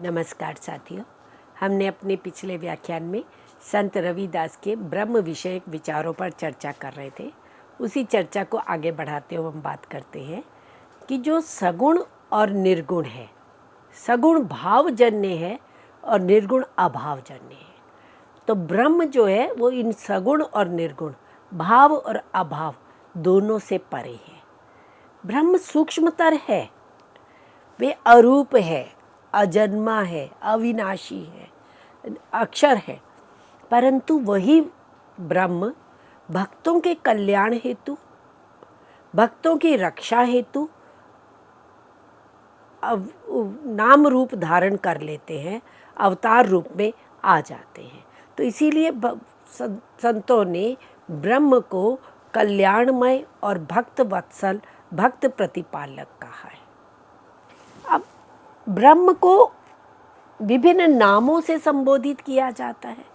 नमस्कार साथियों, हमने अपने पिछले व्याख्यान में संत रविदास के ब्रह्म विषयक विचारों पर चर्चा कर रहे थे। उसी चर्चा को आगे बढ़ाते हुए हम बात करते हैं कि जो सगुण और निर्गुण है, सगुण भावजन्य है और निर्गुण अभावजन्य है। तो ब्रह्म जो है वो इन सगुण और निर्गुण, भाव और अभाव दोनों से परे है। ब्रह्म सूक्ष्मतर है, वे अरूप है, अजन्मा है, अविनाशी है, अक्षर है, परंतु वही ब्रह्म भक्तों के कल्याण हेतु, भक्तों की रक्षा हेतु नाम रूप धारण कर लेते हैं, अवतार रूप में आ जाते हैं। तो इसीलिए संतों ने ब्रह्म को कल्याणमय और भक्त वत्सल, भक्त प्रतिपालक कहा है। अब ब्रह्म को विभिन्न नामों से संबोधित किया जाता है।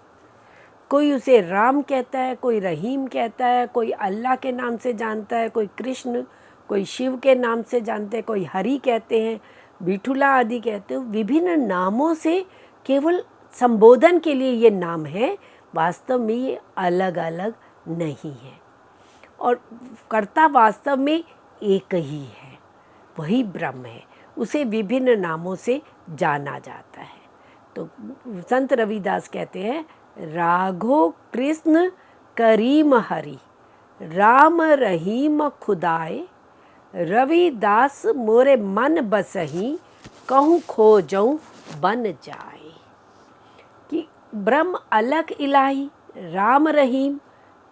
कोई उसे राम कहता है, कोई रहीम कहता है, कोई अल्लाह के नाम से जानता है, कोई कृष्ण, कोई शिव के नाम से जानते हैं, कोई हरि कहते हैं, बिठुला आदि कहते हैं। विभिन्न नामों से केवल संबोधन के लिए ये नाम है, वास्तव में ये अलग अलग नहीं है। और कर्ता वास्तव में एक ही है, वही ब्रह्म है। उसे विभिन्न नामों से जाना जाता है। तो संत रविदास कहते हैं, राघो कृष्ण करीम हरि, राम रहीम खुदाए, रविदास मोरे मन बसही, कहूँ खोजऊँ बन जाए। कि ब्रह्म अलग इलाही, राम रहीम,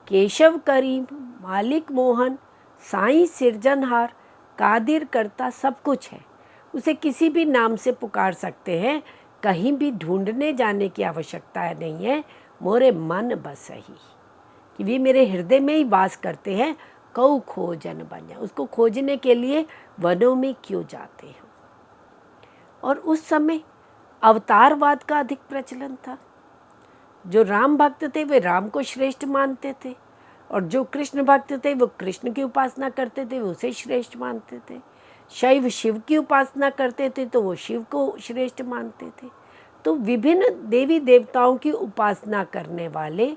केशव करीम, मालिक मोहन, साईं सिरजनहार, कादिर करता सब कुछ है। उसे किसी भी नाम से पुकार सकते हैं, कहीं भी ढूंढने जाने की आवश्यकता नहीं है। मोरे मन बसही, कि वे मेरे हृदय में ही वास करते हैं। कऊ खोजन बन जाए, उसको खोजने के लिए वनों में क्यों जाते हैं। और उस समय अवतारवाद का अधिक प्रचलन था। जो राम भक्त थे वे राम को श्रेष्ठ मानते थे, और जो कृष्ण भक्त थे वो कृष्ण की उपासना करते थे, वो उसे श्रेष्ठ मानते थे। शैव शिव की उपासना करते थे तो वो शिव को श्रेष्ठ मानते थे। तो विभिन्न देवी देवताओं की उपासना करने वाले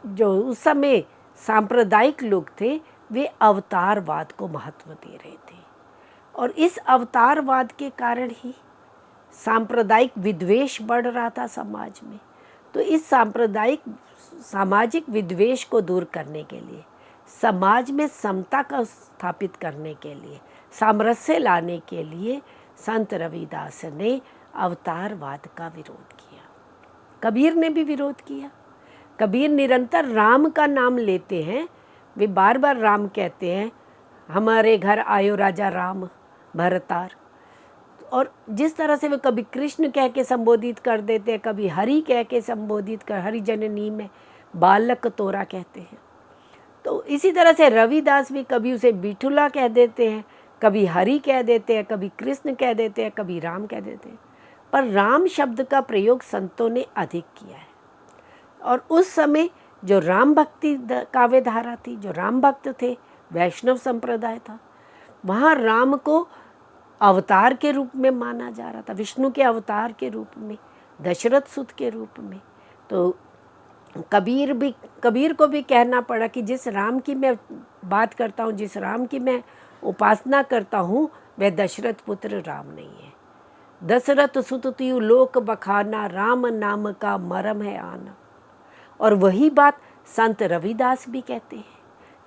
जो उस समय सांप्रदायिक लोग थे, वे अवतारवाद को महत्व दे रहे थे। और इस अवतारवाद के कारण ही सांप्रदायिक विद्वेष बढ़ रहा था समाज में। तो इस सांप्रदायिक सामाजिक विद्वेष को दूर करने के लिए, समाज में समता का स्थापित करने के लिए, सामरस्य लाने के लिए संत रविदास ने अवतारवाद का विरोध किया। कबीर ने भी विरोध किया। कबीर निरंतर राम का नाम लेते हैं, वे बार बार राम कहते हैं, हमारे घर आयो राजा राम भरतार। और जिस तरह से वे कभी कृष्ण कह के संबोधित कर देते हैं, कभी हरि कह के संबोधित कर, हरि जननी में बालक तोरा कहते हैं। तो इसी तरह से रविदास भी कभी उसे बिठुला कह देते हैं, कभी हरि कह देते हैं, कभी कृष्ण कह देते हैं, कभी राम कह देते हैं। पर राम शब्द का प्रयोग संतों ने अधिक किया है। और उस समय जो राम भक्ति काव्य धारा थी, जो राम भक्त थे, वैष्णव संप्रदाय था, वहाँ राम को अवतार के रूप में माना जा रहा था, विष्णु के अवतार के रूप में, दशरथ सुत के रूप में। तो कबीर को भी कहना पड़ा कि जिस राम की मैं बात करता हूँ, जिस राम की मैं उपासना करता हूँ, वह दशरथ पुत्र राम नहीं है। दशरथ सुत तियु लोक बखाना, राम नाम का मरम है आना। और वही बात संत रविदास भी कहते हैं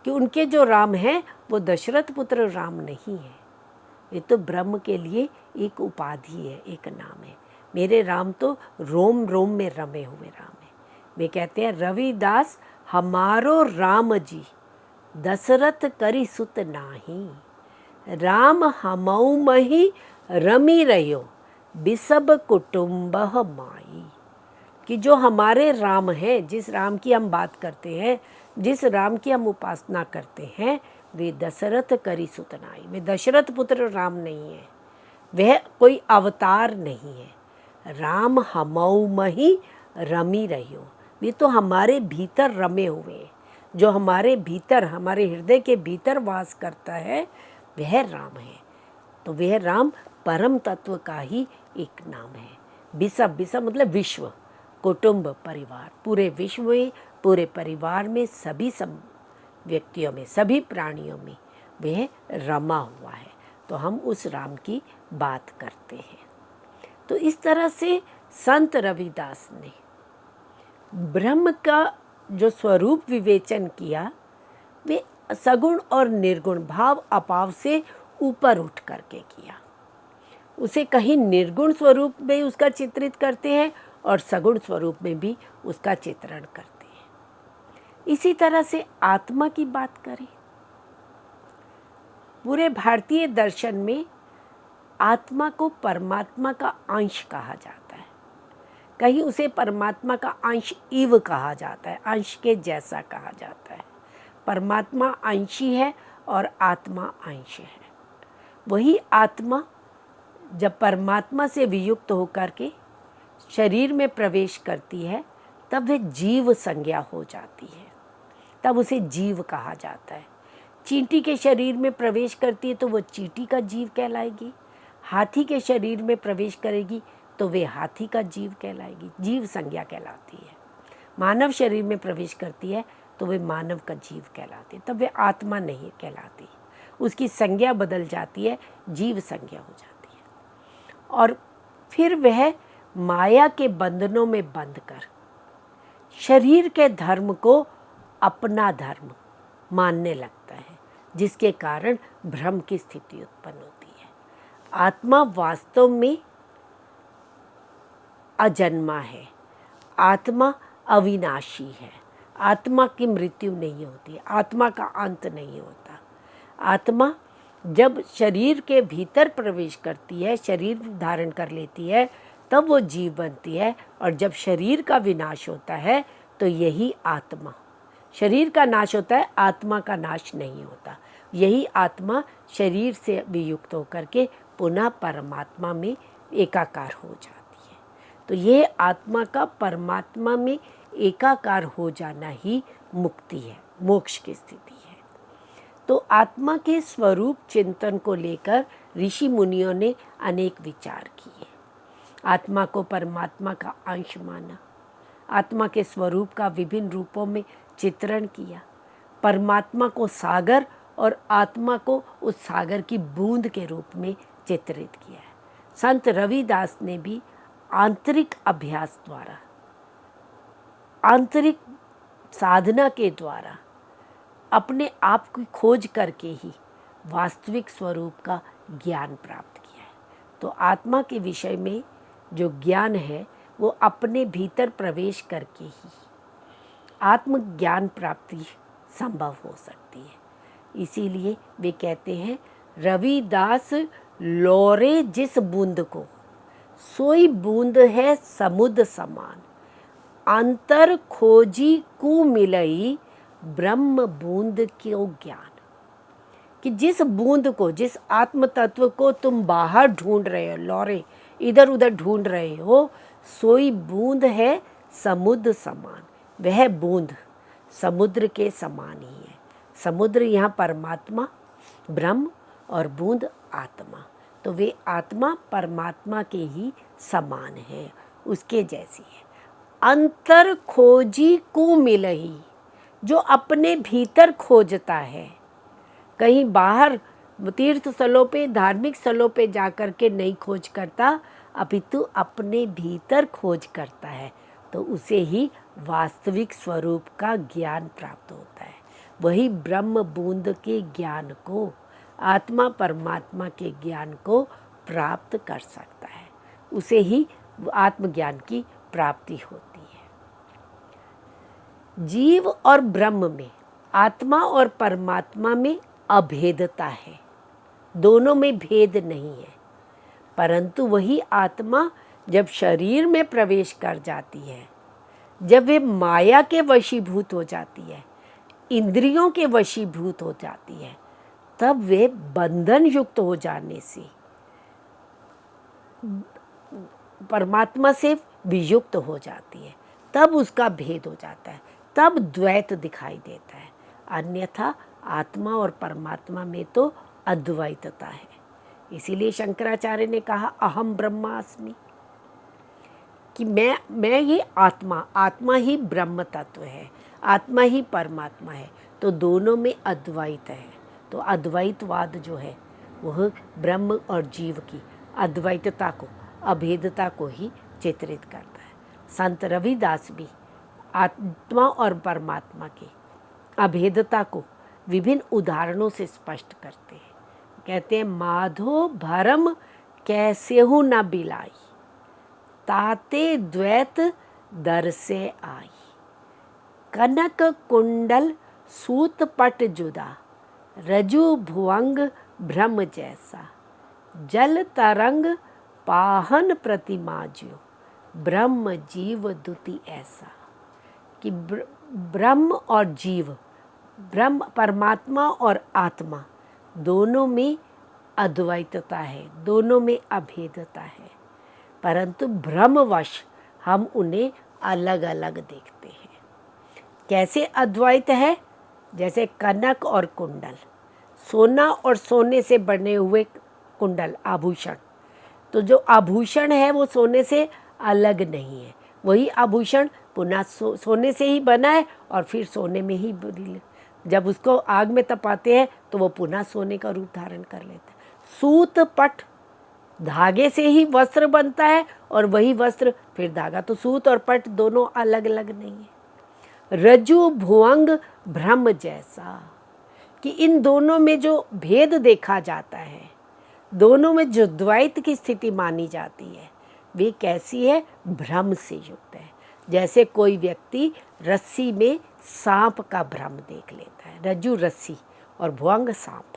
कि उनके जो राम हैं वो दशरथ पुत्र राम नहीं है, ये तो ब्रह्म के लिए एक उपाधि है, एक नाम है। मेरे राम तो रोम रोम में रमे हुए राम है। वे कहते हैं, रविदास हमारो राम जी, दशरथ करी सुत नाही, राम हमऊ मही रमी रहो, बिसब कुटुम्ब माई। कि जो हमारे राम हैं, जिस राम की हम बात करते हैं, जिस राम की हम उपासना करते हैं, वे दशरथ करी सुत नाई, वे दशरथ पुत्र राम नहीं है, वह कोई अवतार नहीं है। राम हमऊ मही रमी रहो, वे तो हमारे भीतर रमे हुए हैं। जो हमारे भीतर, हमारे हृदय के भीतर वास करता है, वह राम है। तो वह राम परम तत्व का ही एक नाम है। बिसब, बिसब मतलब विश्व, कुटुंब, परिवार, पूरे विश्व में, पूरे परिवार में, सभी सब व्यक्तियों में, सभी प्राणियों में वह रमा हुआ है। तो हम उस राम की बात करते हैं। तो इस तरह से संत रविदास ने ब्रह्म का जो स्वरूप विवेचन किया, वे सगुण और निर्गुण भाव अभाव से ऊपर उठ करके किया। उसे कहीं निर्गुण स्वरूप में उसका चित्रित करते हैं और सगुण स्वरूप में भी उसका चित्रण करते हैं। इसी तरह से आत्मा की बात करें, पूरे भारतीय दर्शन में आत्मा को परमात्मा का अंश कहा जाता है। कहीं उसे परमात्मा का अंश इव कहा जाता है, अंश के जैसा कहा जाता है। परमात्मा अंशी है और आत्मा अंश है। वही आत्मा जब परमात्मा से वियुक्त होकर के शरीर में प्रवेश करती है, तब वह जीव संज्ञा हो जाती है, तब उसे जीव कहा जाता है। चींटी के शरीर में प्रवेश करती है तो वो चींटी का जीव कहलाएगी। हाथी के शरीर में प्रवेश करेगी तो वे हाथी का जीव कहलाएगी, जीव संज्ञा कहलाती है। मानव शरीर में प्रवेश करती है तो वे मानव का जीव कहलाती है, तब वे आत्मा नहीं कहलाती, उसकी संज्ञा बदल जाती है, जीव संज्ञा हो जाती है। और फिर वह माया के बंधनों में बंध कर शरीर के धर्म को अपना धर्म मानने लगता है, जिसके कारण भ्रम की स्थिति उत्पन्न होती है। आत्मा वास्तव में अजन्मा है, आत्मा अविनाशी है, आत्मा की मृत्यु नहीं होती, आत्मा का अंत नहीं होता। आत्मा जब शरीर के भीतर प्रवेश करती है, शरीर धारण कर लेती है, तब वो जीव बनती है। और जब शरीर का विनाश होता है तो यही आत्मा, शरीर का नाश होता है, आत्मा का नाश नहीं होता। यही आत्मा शरीर से वियुक्त होकर के पुनः परमात्मा में एकाकार हो जाती है। तो ये आत्मा का परमात्मा में एकाकार हो जाना ही मुक्ति है, मोक्ष की स्थिति है। तो आत्मा के स्वरूप चिंतन को लेकर ऋषि मुनियों ने अनेक विचार किए। आत्मा को परमात्मा का अंश माना, आत्मा के स्वरूप का विभिन्न रूपों में चित्रण किया, परमात्मा को सागर और आत्मा को उस सागर की बूंद के रूप में चित्रित किया है। संत रविदास ने भी आंतरिक अभ्यास द्वारा, आंतरिक साधना के द्वारा अपने आप की खोज करके ही वास्तविक स्वरूप का ज्ञान प्राप्त किया है। तो आत्मा के विषय में जो ज्ञान है वो अपने भीतर प्रवेश करके ही आत्मज्ञान प्राप्ति संभव हो सकती है। इसीलिए वे कहते हैं, रविदास लोरे जिस बूंद को, सोई बूंद है समुद्र समान, अंतर खोजी कु मिलई ब्रह्म बूंद क्यों ज्ञान। कि जिस बूंद को, जिस आत्म तत्व को तुम बाहर ढूंढ रहे हो, लौरे इधर उधर ढूंढ रहे हो, सोई बूंद है समुद्र समान। वह बूंद समुद्र के समान ही है। समुद्र यहाँ परमात्मा ब्रह्म और बूंद आत्मा, तो वे आत्मा परमात्मा के ही समान है, उसके जैसी है। अंतर खोजी को मिलही, जो अपने भीतर खोजता है, कहीं बाहर तीर्थ स्थलों पे, धार्मिक स्थलों पे जाकर के नहीं खोज करता, अपितु अपने भीतर खोज करता है, तो उसे ही वास्तविक स्वरूप का ज्ञान प्राप्त होता है। वही ब्रह्म बूंद के ज्ञान को, आत्मा परमात्मा के ज्ञान को प्राप्त कर सकता है, उसे ही आत्मज्ञान की प्राप्ति होती है। जीव और ब्रह्म में, आत्मा और परमात्मा में अभेदता है, दोनों में भेद नहीं है। परंतु वही आत्मा जब शरीर में प्रवेश कर जाती है, जब वे माया के वशीभूत हो जाती है, इंद्रियों के वशीभूत हो जाती है, तब वे बंधन युक्त हो जाने से परमात्मा से वियुक्त हो जाती है, तब उसका भेद हो जाता है, तब द्वैत दिखाई देता है। अन्यथा आत्मा और परमात्मा में तो अद्वैतता है। इसीलिए शंकराचार्य ने कहा अहम ब्रह्मास्मि, कि मैं ही आत्मा ही ब्रह्म तत्व है, आत्मा ही परमात्मा है। तो दोनों में अद्वैत है। तो अद्वैतवाद जो है वह ब्रह्म और जीव की अद्वैतता को, अभेदता को ही चित्रित करता है। संत रविदास भी आत्मा और परमात्मा की अभेदता को विभिन्न उदाहरणों से स्पष्ट करते हैं। कहते हैं माधो भरम कैसे हूँ न बिलाई, ताते द्वैत दर से आई। कनक कुंडल सूत पट जुदा, रजु भुवंग ब्रह्म जैसा। जल तरंग पाहन प्रतिमा ज्यो, ब्रह्म जीव दुति ऐसा। कि ब्रह्म और जीव, ब्रह्म परमात्मा और आत्मा दोनों में अद्वैतता है, दोनों में अभेदता है, परंतु भ्रमवश हम उन्हें अलग अलग देखते हैं। कैसे अद्वैत है? जैसे कनक और कुंडल, सोना और सोने से बने हुए कुंडल, आभूषण। तो जो आभूषण है वो सोने से अलग नहीं है, वही आभूषण पुनः सोने से ही बना है और फिर सोने में ही जब उसको आग में तपाते हैं तो वो पुनः सोने का रूप धारण कर लेता है। सूत पट, धागे से ही वस्त्र बनता है और वही वस्त्र फिर धागा। तो सूत और पट दोनों अलग अलग नहीं है। रज्जु भुवंग ब्रह्म जैसा, कि इन दोनों में जो भेद देखा जाता है, दोनों में जो द्वैत की स्थिति मानी जाती है, वे कैसी है? भ्रम से युक्त है। जैसे कोई व्यक्ति रस्सी में सांप का भ्रम देख लेता है, रज्जु रस्सी और भुवंग सांप,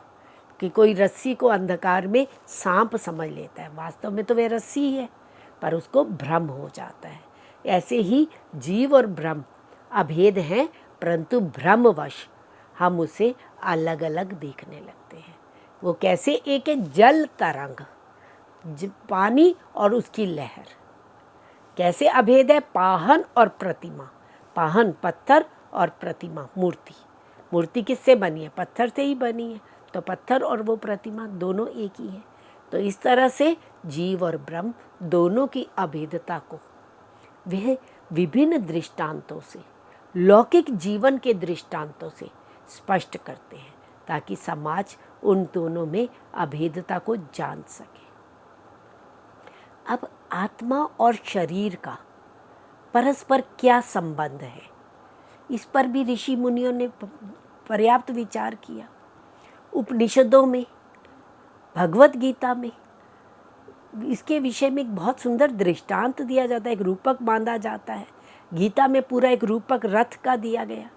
कि कोई रस्सी को अंधकार में सांप समझ लेता है, वास्तव में तो वह रस्सी ही है, पर उसको भ्रम हो जाता है। ऐसे ही जीव और ब्रह्म अभेद हैं, परंतु भ्रमवश हम उसे अलग अलग देखने लगते हैं। वो कैसे? एक है जल तरंग, पानी और उसकी लहर। कैसे अभेद है? पाहन और प्रतिमा। पाहन पत्थर और प्रतिमा मूर्ति। मूर्ति किससे बनी है? पत्थर से ही बनी है। तो पत्थर और वो प्रतिमा दोनों एक ही है। तो इस तरह से जीव और ब्रह्म दोनों की अभेदता को वह विभिन्न दृष्टांतों से, लौकिक जीवन के दृष्टांतों से स्पष्ट करते हैं, ताकि समाज उन दोनों में अभेदता को जान सके। अब आत्मा और शरीर का परस्पर क्या संबंध है, इस पर भी ऋषि मुनियों ने पर्याप्त विचार किया। उपनिषदों में, भगवत गीता में इसके विषय में एक बहुत सुंदर दृष्टांत दिया जाता है, एक रूपक बांधा जाता है। गीता में पूरा एक रूपक रथ का दिया गया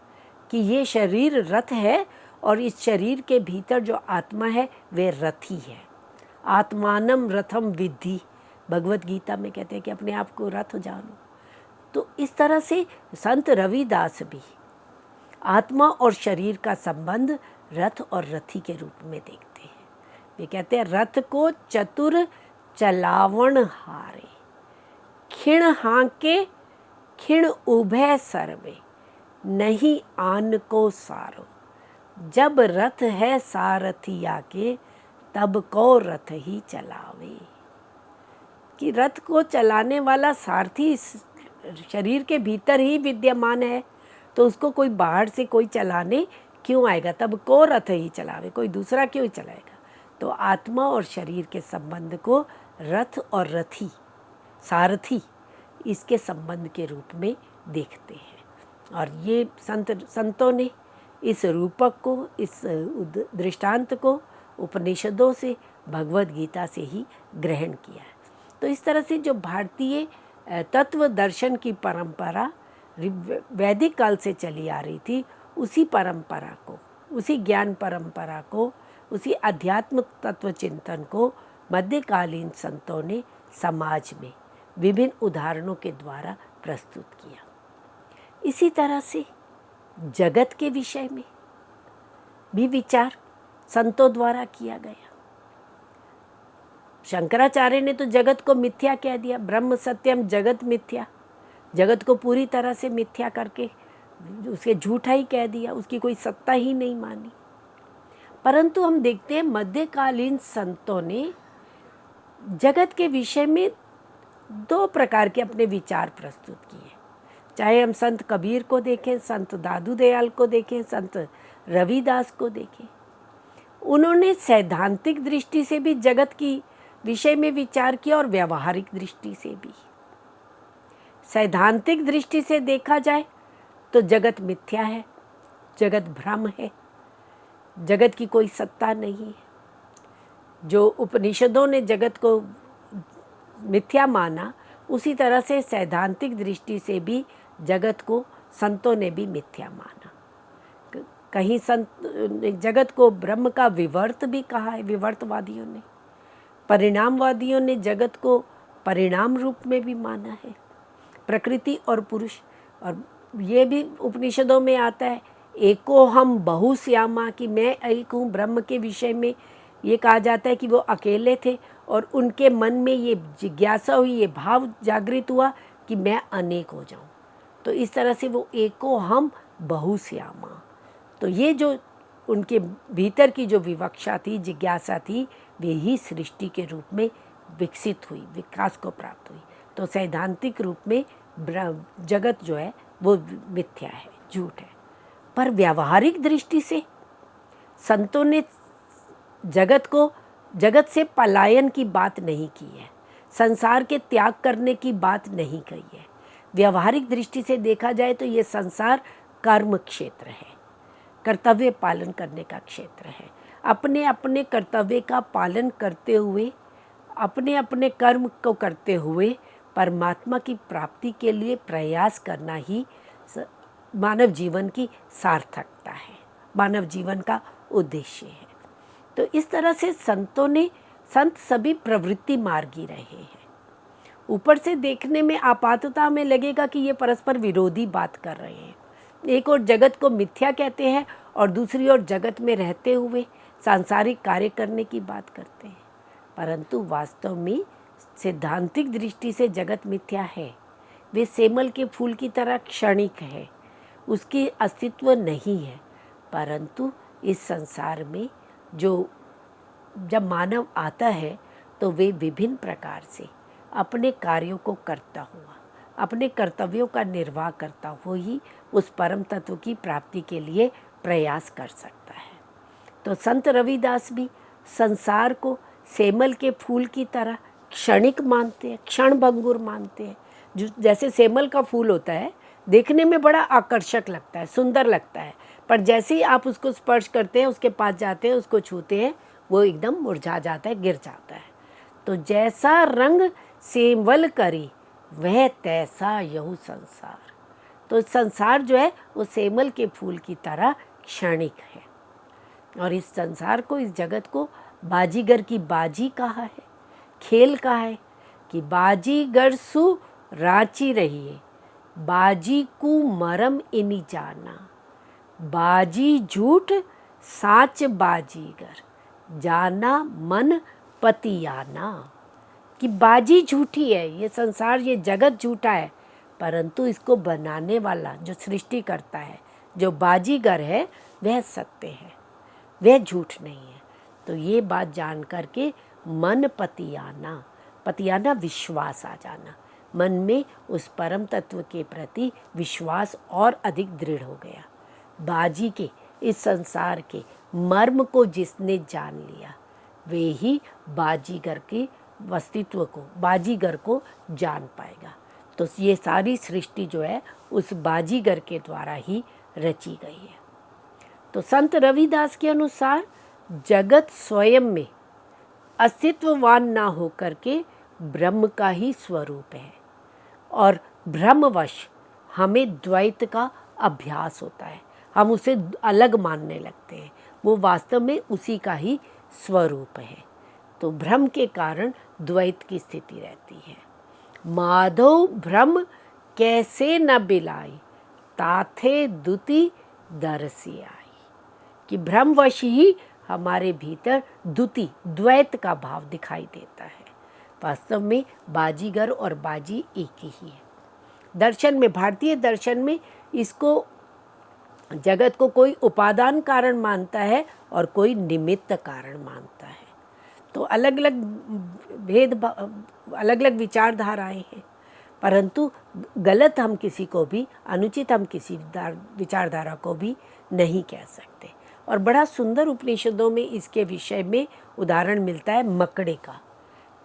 कि ये शरीर रथ है और इस शरीर के भीतर जो आत्मा है वे रथी है। आत्मानम रथम विद्धि, भगवत गीता में कहते हैं कि अपने आप को रथ जानो। तो इस तरह से संत रविदास भी आत्मा और शरीर का संबंध रथ और रथी के रूप में देखते हैं। वे कहते हैं रथ को चतुर चलावण हारे, खिण हाके खिण उभय सर्वे, नहीं आन को सारो। जब रथ है सारथिया के, तब को रथ ही चलावे। कि रथ को चलाने वाला सारथी शरीर के भीतर ही विद्यमान है, तो उसको कोई बाहर से कोई चलाने क्यों आएगा? तब को रथ ही चलावे, कोई दूसरा क्यों चलाएगा? तो आत्मा और शरीर के संबंध को रथ और रथी, सारथी, इसके संबंध के रूप में देखते हैं। और ये संतों ने इस रूपक को, इस दृष्टांत को उपनिषदों से, भगवत गीता से ही ग्रहण किया है। तो इस तरह से जो भारतीय तत्व दर्शन की परंपरा वैदिक काल से चली आ रही थी, उसी परंपरा को, उसी ज्ञान परंपरा को, उसी आध्यात्मिक तत्व चिंतन को मध्यकालीन संतों ने समाज में विभिन्न उदाहरणों के द्वारा प्रस्तुत किया। इसी तरह से जगत के विषय में भी विचार संतों द्वारा किया गया। शंकराचार्य ने तो जगत को मिथ्या कह दिया, ब्रह्म सत्यम जगत मिथ्या, जगत को पूरी तरह से मिथ्या करके उसे झूठा ही कह दिया, उसकी कोई सत्ता ही नहीं मानी। परंतु हम देखते हैं मध्यकालीन संतों ने जगत के विषय में दो प्रकार के अपने विचार प्रस्तुत किए। चाहे हम संत कबीर को देखें, संत दादू दयाल को देखें, संत रविदास को देखें, उन्होंने सैद्धांतिक दृष्टि से भी जगत की विषय में विचार किया और व्यावहारिक दृष्टि से भी। सैद्धांतिक दृष्टि से देखा जाए तो जगत मिथ्या है, जगत भ्रम है, जगत की कोई सत्ता नहीं है। जो उपनिषदों ने जगत को मिथ्या माना, उसी तरह से सैद्धांतिक दृष्टि से भी जगत को संतों ने भी मिथ्या माना। कहीं संत जगत को ब्रह्म का विवर्त भी कहा है, विवर्तवादियों ने। परिणामवादियों ने जगत को परिणाम रूप में भी माना है, प्रकृति और पुरुष। और ये भी उपनिषदों में आता है, एको हम बहुश्यामा, कि मैं एक हूँ। ब्रह्म के विषय में ये कहा जाता है कि वो अकेले थे और उनके मन में ये जिज्ञासा हुई, ये भाव जागृत हुआ कि मैं अनेक हो जाऊं। तो इस तरह से वो एको हम बहुश्यामा, तो ये जो उनके भीतर की जो विवक्षा थी, जिज्ञासा थी, वे ही सृष्टि के रूप में विकसित हुई, विकास को प्राप्त हुई। तो सैद्धांतिक रूप में जगत जो है वो मिथ्या है, झूठ है। पर व्यावहारिक दृष्टि से संतों ने जगत से पलायन की बात नहीं की है, संसार के त्याग करने की बात नहीं कही है। व्यावहारिक दृष्टि से देखा जाए तो ये संसार कर्म क्षेत्र है, कर्तव्य पालन करने का क्षेत्र है। अपने अपने कर्तव्य का पालन करते हुए, अपने अपने कर्म को करते हुए परमात्मा की प्राप्ति के लिए प्रयास करना ही मानव जीवन की सार्थकता है, मानव जीवन का उद्देश्य है। तो इस तरह से संत सभी प्रवृत्ति मार्गी रहे हैं। ऊपर से देखने में आपातता में लगेगा कि ये परस्पर विरोधी बात कर रहे हैं। एक और जगत को मिथ्या कहते हैं और दूसरी ओर जगत में रहते हुए सांसारिक कार्य करने की बात करते हैं। परंतु वास्तव में सिद्धांतिक दृष्टि से जगत मिथ्या है। वे सेमल के फूल की तरह क्षणिक है, उसकी अस्तित्व नहीं है। परंतु इस संसार में जब मानव आता है तो वे विभिन्न प्रकार से अपने कार्यों को करता हुआ, अपने कर्तव्यों का निर्वाह करता हुआ ही उस परम तत्व की प्राप्ति के लिए प्रयास कर सकता है। तो संत रविदास भी संसार को सेमल के फूल की तरह क्षणिक मानते हैं, क्षणभंगुर मानते हैं। जो जैसे सेमल का फूल होता है, देखने में बड़ा आकर्षक लगता है, सुंदर लगता है, पर जैसे ही आप उसको स्पर्श करते हैं, उसके पास जाते हैं, उसको छूते हैं, वो एकदम मुरझा जाता है, गिर जाता है। तो जैसा रंग सेमल करी वह तैसा यहू संसार। तो संसार जो है वो सेमल के फूल की तरह क्षणिक है। और इस संसार को, इस जगत को बाजीगर की बाजी कहा है, खेल कहा है कि बाजीगर सु रांची रहिए, बाजी कु मरम इनी जाना, बाजी झूठ साच बाजीगर, जाना मन पतियाना। कि बाजी झूठी है, ये संसार, ये जगत झूठा है, परंतु इसको बनाने वाला जो सृष्टि करता है, जो बाजीगर है, वह सत्य है, वह झूठ नहीं है। तो ये बात जान करके मन पतियाना, पतियाना विश्वास आ जाना, मन में उस परम तत्व के प्रति विश्वास और अधिक दृढ़ हो गया। बाजी के, इस संसार के मर्म को जिसने जान लिया, वे ही बाजीगर के अस्तित्व को, बाजीगर को जान पाएगा। तो ये सारी सृष्टि जो है उस बाजीगर के द्वारा ही रची गई है। तो संत रविदास के अनुसार जगत स्वयं में अस्तित्ववान ना होकर के ब्रह्म का ही स्वरूप है, और भ्रमवश हमें द्वैत का अभ्यास होता है, हम उसे अलग मानने लगते हैं, वो वास्तव में उसी का ही स्वरूप है। तो भ्रम के कारण द्वैत की स्थिति रहती है। माधव भ्रम कैसे न बिलाई, ताथे दुति दरसी आई। कि भ्रमवश ही हमारे भीतर दुति, द्वैत का भाव दिखाई देता है। वास्तव में बाजीगर और बाजी एक ही है। दर्शन में, भारतीय दर्शन में इसको, जगत को कोई उपादान कारण मानता है और कोई निमित्त कारण मानता है। तो अलग अलग अलग अलग विचारधाराएं हैं, परंतु गलत हम किसी को भी, अनुचित हम किसी विचारधारा को भी नहीं कह सकते। और बड़ा सुंदर उपनिषदों में इसके विषय में उदाहरण मिलता है मकड़े का,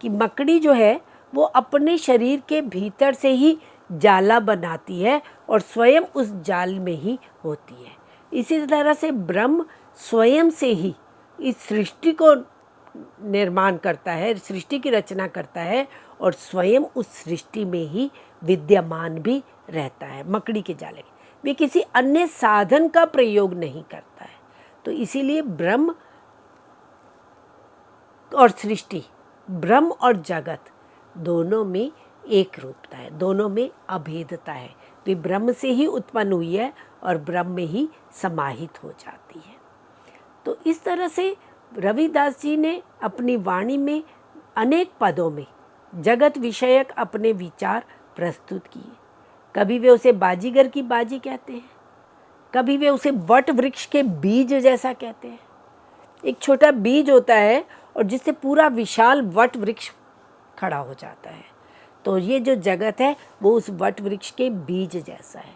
कि मकड़ी जो है वो अपने शरीर के भीतर से ही जाला बनाती है और स्वयं उस जाल में ही होती है। इसी तरह से ब्रह्म स्वयं से ही इस सृष्टि को निर्माण करता है, सृष्टि की रचना करता है और स्वयं उस सृष्टि में ही विद्यमान भी रहता है। मकड़ी के जाले वे किसी अन्य साधन का प्रयोग नहीं करता है। तो इसीलिए ब्रह्म और सृष्टि, ब्रह्म और जगत दोनों में एक रूपता है, दोनों में अभेदता है। वे ब्रह्म से ही उत्पन्न हुई है और ब्रह्म में ही समाहित हो जाती है। तो इस तरह से रविदास जी ने अपनी वाणी में अनेक पदों में जगत विषयक अपने विचार प्रस्तुत किए। कभी वे उसे बाजीगर की बाजी कहते हैं, कभी वे उसे वट वृक्ष के बीज जैसा कहते हैं। एक छोटा बीज होता है और जिससे पूरा विशाल वट वृक्ष खड़ा हो जाता है। तो ये जो जगत है वो उस वट वृक्ष के बीज जैसा है।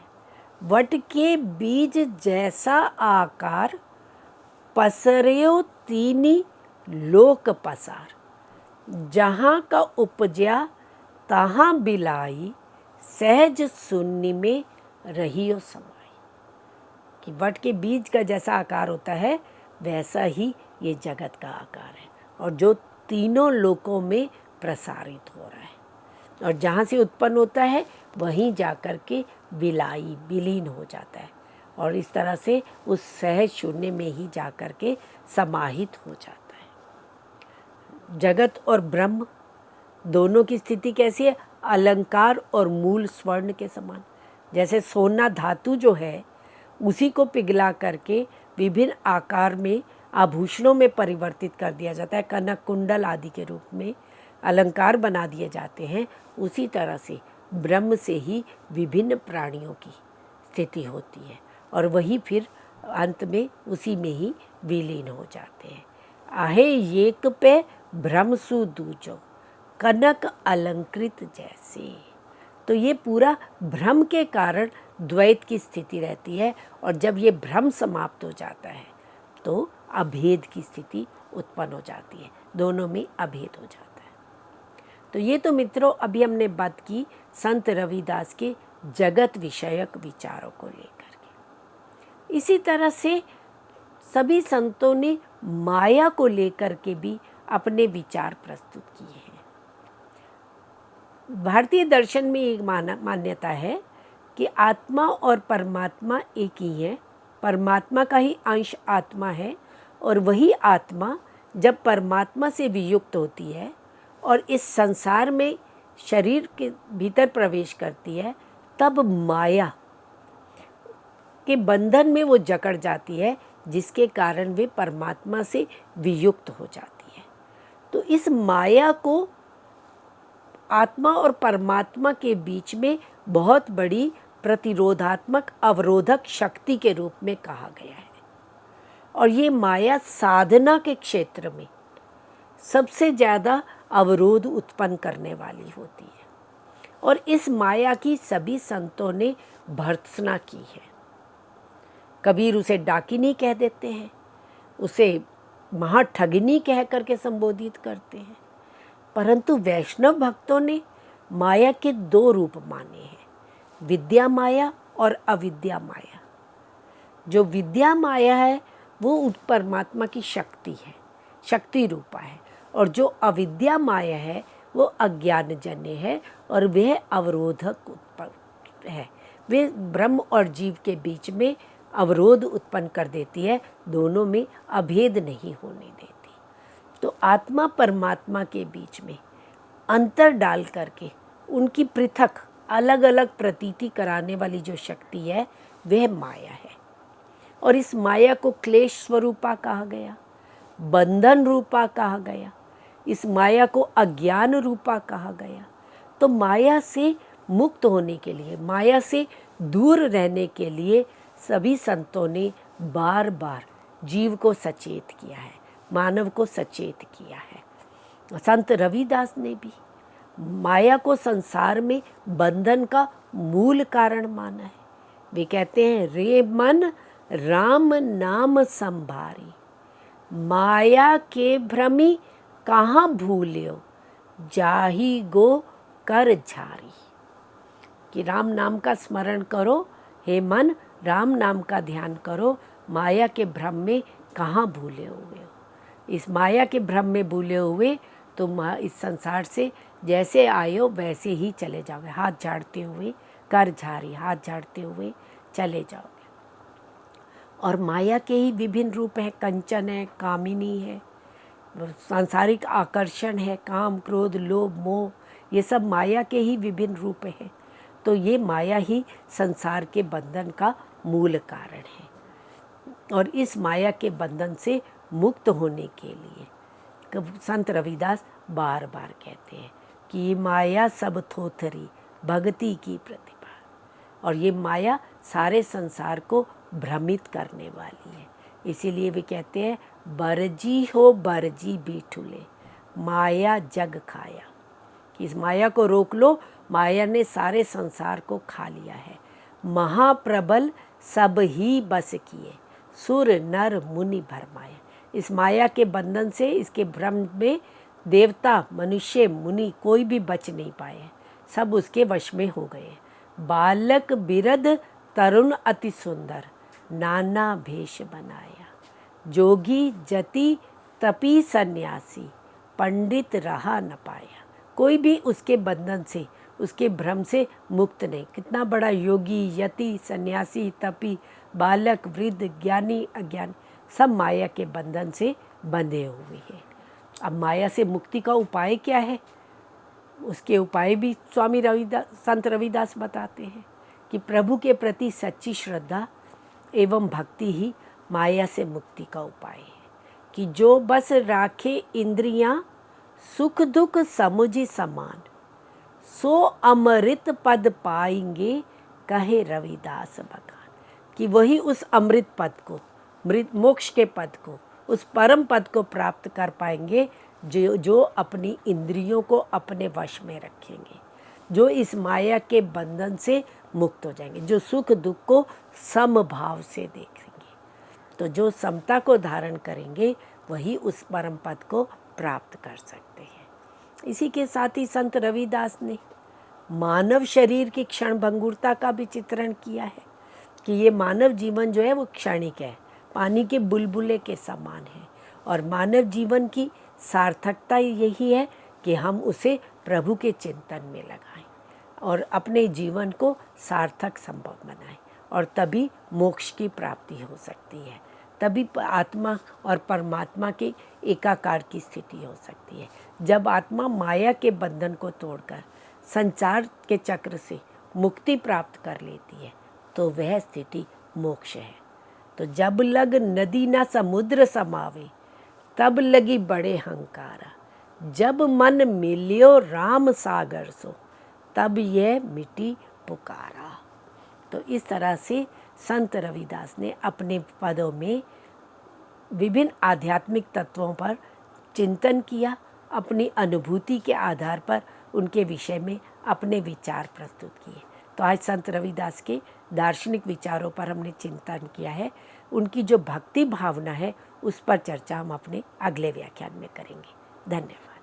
वट के बीज जैसा आकार, पसर्यो तीनी लोक पसार, जहाँ का उपज्या तहाँ बिलाई, सहज शून्य में रहियो समाई। कि वट के बीज का जैसा आकार होता है वैसा ही ये जगत का आकार है, और जो तीनों लोकों में प्रसारित हो रहा है, और जहाँ से उत्पन्न होता है वहीं जाकर के विलीन हो जाता है, और इस तरह से उस सहज शून्य में ही जाकर के समाहित हो जाता है। जगत और ब्रह्म दोनों की स्थिति कैसी है? अलंकार और मूल स्वर्ण के समान। जैसे सोना धातु जो है उसी को पिघला करके विभिन्न आकार में आभूषणों में परिवर्तित कर दिया जाता है, कनक कुंडल आदि के रूप में अलंकार बना दिए जाते हैं। उसी तरह से ब्रह्म से ही विभिन्न प्राणियों की स्थिति होती है और वही फिर अंत में उसी में ही विलीन हो जाते हैं। आहे एक पे ब्रह्म सु दूजो, कनक अलंकृत जैसे। तो ये पूरा भ्रम के कारण द्वैत की स्थिति रहती है, और जब ये भ्रम समाप्त हो जाता है तो अभेद की स्थिति उत्पन्न हो जाती है, दोनों में अभेद हो जाता है। तो ये तो मित्रों अभी हमने बात की संत रविदास के जगत विषयक विचारों को लेकर के। इसी तरह से सभी संतों ने माया को लेकर के भी अपने विचार प्रस्तुत किए हैं। भारतीय दर्शन में एक मान्यता है कि आत्मा और परमात्मा एक ही है, परमात्मा का ही अंश आत्मा है, और वही आत्मा जब परमात्मा से वियुक्त होती है और इस संसार में शरीर के भीतर प्रवेश करती है, तब माया के बंधन में वो जकड़ जाती है, जिसके कारण वे परमात्मा से वियुक्त हो जाती है। तो इस माया को आत्मा और परमात्मा के बीच में बहुत बड़ी प्रतिरोधात्मक अवरोधक शक्ति के रूप में कहा गया है, और ये माया साधना के क्षेत्र में सबसे ज़्यादा अवरोध उत्पन्न करने वाली होती है, और इस माया की सभी संतों ने भर्त्सना की है। कबीर उसे डाकिनी कह देते हैं, उसे महाठगिनी कह करके संबोधित करते हैं, परंतु वैष्णव भक्तों ने माया के दो रूप माने हैं, विद्या माया और अविद्या माया। जो विद्या माया है वो परमात्मा की शक्ति है, शक्ति रूपा है, और जो अविद्या माया है वो अज्ञानजन्य है, और वह अवरोधक उत्पन्न है, वे ब्रह्म और जीव के बीच में अवरोध उत्पन्न कर देती है, दोनों में अभेद नहीं होने देती। तो आत्मा परमात्मा के बीच में अंतर डाल करके उनकी पृथक अलग अलग प्रतीति कराने वाली जो शक्ति है वह माया है, और इस माया को क्लेश स्वरूपा कहा गया, बंधन रूपा कहा गया, इस माया को अज्ञान रूपा कहा गया। तो माया से मुक्त होने के लिए, माया से दूर रहने के लिए सभी संतों ने बार बार जीव को सचेत किया है, मानव को सचेत किया है। संत रविदास ने भी माया को संसार में बंधन का मूल कारण माना है। वे कहते हैं, रे मन राम नाम संभारी, माया के भ्रमी कहाँ भूल्यो, जाही गो कर झारी। कि राम नाम का स्मरण करो, हे मन राम नाम का ध्यान करो, माया के भ्रम में कहाँ भूले हुए हो। इस माया के भ्रम में भूले हुए तुम इस संसार से जैसे आए हो वैसे ही चले जाओगे। हाथ झाड़ते हुए, कर झारी, हाथ झाड़ते हुए चले जाओगे। और माया के ही विभिन्न रूप हैं। कंचन है, कामिनी है, सांसारिक आकर्षण है, काम क्रोध लोभ मोह, ये सब माया के ही विभिन्न रूप हैं। तो ये माया ही संसार के बंधन का मूल कारण है। और इस माया के बंधन से मुक्त होने के लिए संत रविदास बार बार कहते हैं कि माया सब थोथरी भक्ति की प्रतिभा। और ये माया सारे संसार को भ्रमित करने वाली है। इसीलिए वे कहते हैं, बरजी हो बरजी बीठुले, माया जग खाया। इस माया को रोक लो, माया ने सारे संसार को खा लिया है। महाप्रबल सब ही बस किए, सुर नर मुनि भरमाया। इस माया के बंधन से, इसके भ्रम में देवता मनुष्य मुनि कोई भी बच नहीं पाए, सब उसके वश में हो गए। बालक बिरद तरुण अति सुंदर, नाना भेष बनाया, जोगी जति तपी सन्यासी, पंडित रहा न पाया। कोई भी उसके बंधन से, उसके भ्रम से मुक्त नहीं। कितना बड़ा योगी, यति, सन्यासी, तपी, बालक, वृद्ध, ज्ञानी, अज्ञानी, सब माया के बंधन से बंधे हुए हैं। अब माया से मुक्ति का उपाय क्या है? उसके उपाय भी स्वामी रविदास, संत रविदास बताते हैं कि प्रभु के प्रति सच्ची श्रद्धा एवं भक्ति ही माया से मुक्ति का उपाय है। कि जो बस राखे इंद्रियां, सुख दुख समुझ समान, सो अमृत पद पाएंगे, कहे रविदास भगवान। कि वही उस अमृत पद को, मृत मोक्ष के पद को, उस परम पद को प्राप्त कर पाएंगे जो अपनी इंद्रियों को अपने वश में रखेंगे, जो इस माया के बंधन से मुक्त हो जाएंगे, जो सुख दुख को समभाव से देखेंगे। तो जो समता को धारण करेंगे वही उस परम पद को प्राप्त कर सकते हैं। इसी के साथ ही संत रविदास ने मानव शरीर की क्षण भंगुरता का भी चित्रण किया है कि ये मानव जीवन जो है वो क्षणिक है, पानी के बुलबुले के समान है। और मानव जीवन की सार्थकता यही है कि हम उसे प्रभु के चिंतन में लगाएं और अपने जीवन को सार्थक संभव बनाएं, और तभी मोक्ष की प्राप्ति हो सकती है। तभी आत्मा और परमात्मा के एकाकार की स्थिति हो सकती है। जब आत्मा माया के बंधन को तोड़कर संसार के चक्र से मुक्ति प्राप्त कर लेती है तो वह स्थिति मोक्ष है। तो जब लग नदी ना समुद्र समावे, तब लगी बड़े हंकारा, जब मन मिलियो राम सागर सो, तब यह मिटी पुकारा। तो इस तरह से संत रविदास ने अपने पदों में विभिन्न आध्यात्मिक तत्वों पर चिंतन किया, अपनी अनुभूति के आधार पर उनके विषय में अपने विचार प्रस्तुत किए। तो आज संत रविदास के दार्शनिक विचारों पर हमने चिंतन किया है। उनकी जो भक्ति भावना है उस पर चर्चा हम अपने अगले व्याख्यान में करेंगे। धन्यवाद।